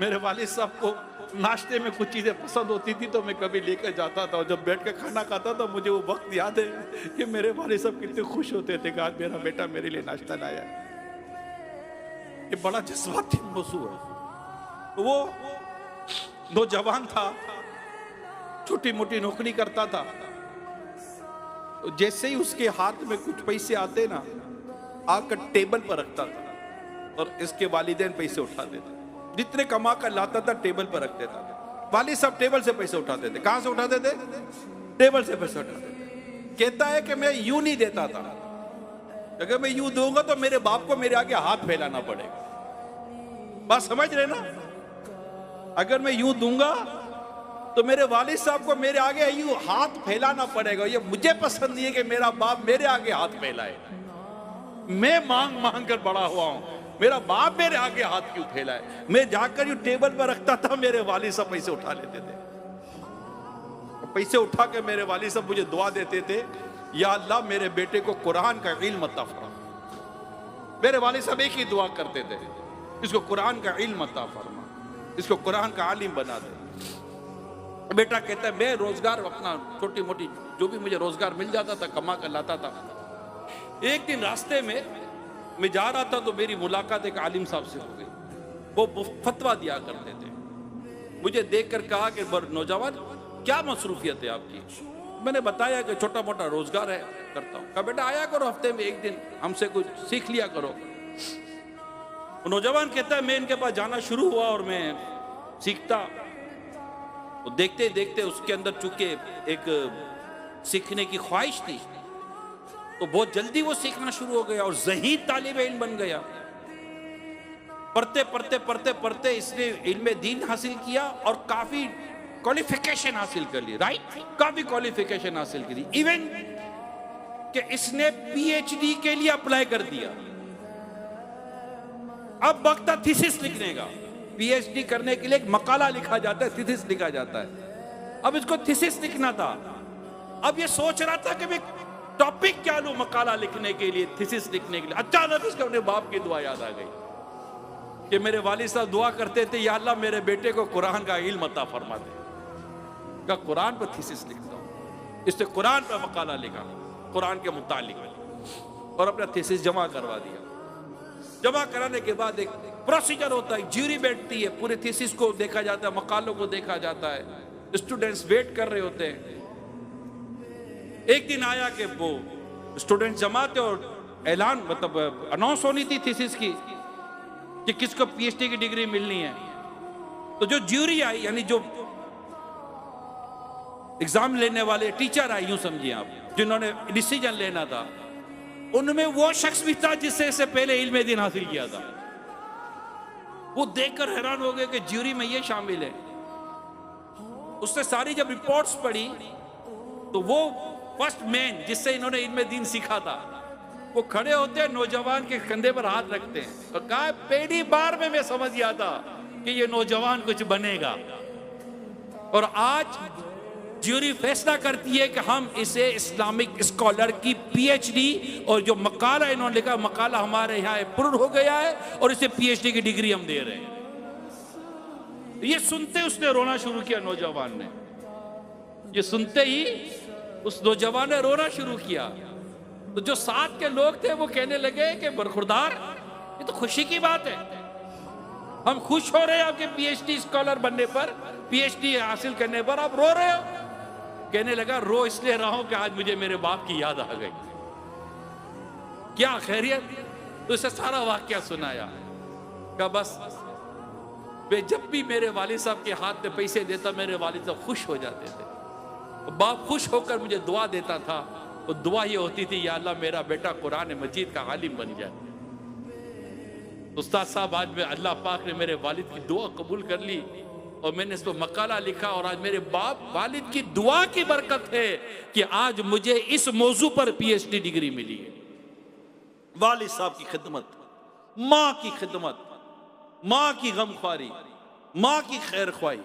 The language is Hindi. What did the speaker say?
मेरे वालिद साहब को नाश्ते में कुछ चीज़ें पसंद होती थी तो मैं कभी लेकर जाता था, और जब बैठ के खाना खाता था मुझे वो वक्त याद है कि मेरे वालिद साहब कितने खुश होते थे कि आज मेरा बेटा मेरे लिए नाश्ता लाया। ये बड़ा जज्बाती मौजू है। वो नौजवान था, छोटी मोटी नौकरी करता था, तो जैसे ही उसके हाथ में कुछ पैसे आते ना, आकर टेबल पर रखता था और इसके वालिदैन पैसे उठा देते। जितने कमा कर लाता था टेबल पर रख देता था। वालिद साहब टेबल से पैसे उठाते थे। कहां से उठाते थे? टेबल से पैसे उठाते थे। कहता है कि मैं यूं नहीं देता था, अगर मैं यूं दूंगा तो मेरे बाप को मेरे आगे हाथ फैलाना पड़ेगा। बात समझ रहे ना? अगर मैं यूं दूंगा तो मेरे वालिद साहब को मेरे आगे यूं हाथ फैलाना पड़ेगा। ये मुझे पसंद नहीं है कि मेरा बाप मेरे आगे हाथ फैलाए। मैं मांग मांग कर बड़ा हुआ हूं, मेरा बाप मेरे आगे हाथ क्यों फैलाए? मैं जाकर यूं टेबल पर रखता था, मेरे वालिद साहब पैसे उठा लेते थे। पैसे उठा के मेरे वालिद साहब मुझे दुआ देते थे, या अल्लाह मेरे बेटे को कुरान का इल्म अता फरमा। मेरे वालिद साहब एक ही दुआ करते थे, इसको कुरान का इल्म अता फरमा, इसको कुरान का आलिम बना दे। बेटा कहता है मैं रोजगार अपना छोटी मोटी जो भी मुझे रोजगार मिल जाता था कमा कर लाता था। एक दिन रास्ते में मैं जा रहा था तो मेरी मुलाकात एक आलिम साहब से हो गई। वो फतवा दिया करते थे। मुझे देखकर कहा कि नौजवान क्या मसरूफियत है आपकी? मैंने बताया कि छोटा मोटा रोजगार है, करता हूँ। कहा बेटा आया करो हफ्ते में एक दिन, हमसे कुछ सीख लिया करो। नौजवान कहता है मैं इनके पास जाना शुरू हुआ और मैं सीखता, तो देखते देखते उसके अंदर चूंकि एक सीखने की ख्वाहिश थी तो बहुत जल्दी वो सीखना शुरू हो गया और ज़हीद तालिब इल्म बन गया। पढ़ते पढ़ते पढ़ते पढ़ते इसने इल्म दीन हासिल किया और काफी क्वालिफिकेशन हासिल कर ली। राइट, काफी क्वालिफिकेशन हासिल की। इवन कि इसने पीएचडी के लिए अप्लाई कर दिया। अब वक्त था थीसिस लिखने का। पीएचडी करने के लिए एक मकाला लिखा जाता है, थीसिस लिखा जाता है। अब इसको थीसिस लिखना था। अब ये सोच रहा था कि मैं टॉपिक क्या लूं मकाला लिखने के लिए, थीसिस लिखने के लिए। अचानक इसको अपने बाप की दुआ याद आ गई कि मेरे वालिद साहब दुआ करते थे, या अल्लाह मेरे बेटे को कुरान का इल्म अता फरमा दे। का कुरान पर थीसिस लिखता हूं। इसने कुरान पर मकाला लिखा, कुरान के मुतालिक, और अपना थीसिस जमा करवा दिया। जमा कराने के बाद एक प्रोसीजर होता है, ज्यूरी बैठती है, पूरे थीसिस को देखा जाता है, मकालों को देखा जाता है, स्टूडेंट्स वेट कर रहे होते हैं। एक दिन आया कि वो स्टूडेंट जमा थे और ऐलान मतलब अनाउंस होनी थी थीसिस की कि किसको पीएचडी की डिग्री मिलनी है। तो जो ज्यूरी आई, यानी जो एग्जाम लेने वाले टीचर आए, यूं समझिए आप, जिन्होंने डिसीजन लेना था, उनमें वो शख्स भी था जिससे इससे पहले इल्म दीन हासिल किया था। वो देखकर हैरान हो गए कि ज्यूरी में ये शामिल है। उसने सारी जब रिपोर्ट्स पढ़ी तो वो फर्स्ट मैन जिससे इन्होंने इल्म दीन सीखा था, वो खड़े होते हैं, नौजवान के कंधे पर हाथ रखते हैं और कहा पहली बार में मैं समझ गया था कि ये नौजवान कुछ बनेगा। और आज ज्यूरी फैसला करती है कि हम इसे इस्लामिक स्कॉलर की पीएचडी, और जो मकाला इन्होंने लिखा, मकाला हमारे यहाँ अप्रूव हो गया है और इसे पीएचडी की डिग्री हम दे रहे हैं। ये सुनते उसने रोना शुरू किया, नौजवान ने। ये सुनते ही उस नौजवान ने रोना शुरू किया। तो जो साथ के लोग थे वो कहने लगे कि बरखुरदार, ये तो खुशी की बात है, हम खुश हो रहे हैं आपके पीएचडी स्कॉलर बनने पर, पीएचडी हासिल करने पर, आप रो रहे हो। कहने लगा रो इसलिए रहा हूं कि आज मुझे मेरे बाप की याद आ गई। क्या खैरियत? तो इसे सारा वाकया सुनाया। कहा बस वे जब भी मेरे वालिद साहब के हाथ में पैसे देता, मेरे वालिद साहब खुश हो जाते थे। बाप खुश होकर मुझे दुआ देता था, और दुआ ये होती थी, या अल्लाह मेरा बेटा कुरान मजीद का आलिम बन जाए। उस्ताद साहब, आज मैं अल्लाह पाक ने मेरे वालिद की दुआ कबूल कर ली और मैंने इस पर मकाला लिखा, और आज मेरे बाप वालिद की दुआ की बरकत है कि आज मुझे इस मौजू पर पीएचडी डिग्री मिली है। वालिद साहब की खिदमत, माँ की खिदमत, माँ की गमख्वारी, माँ की खैर ख्वाही,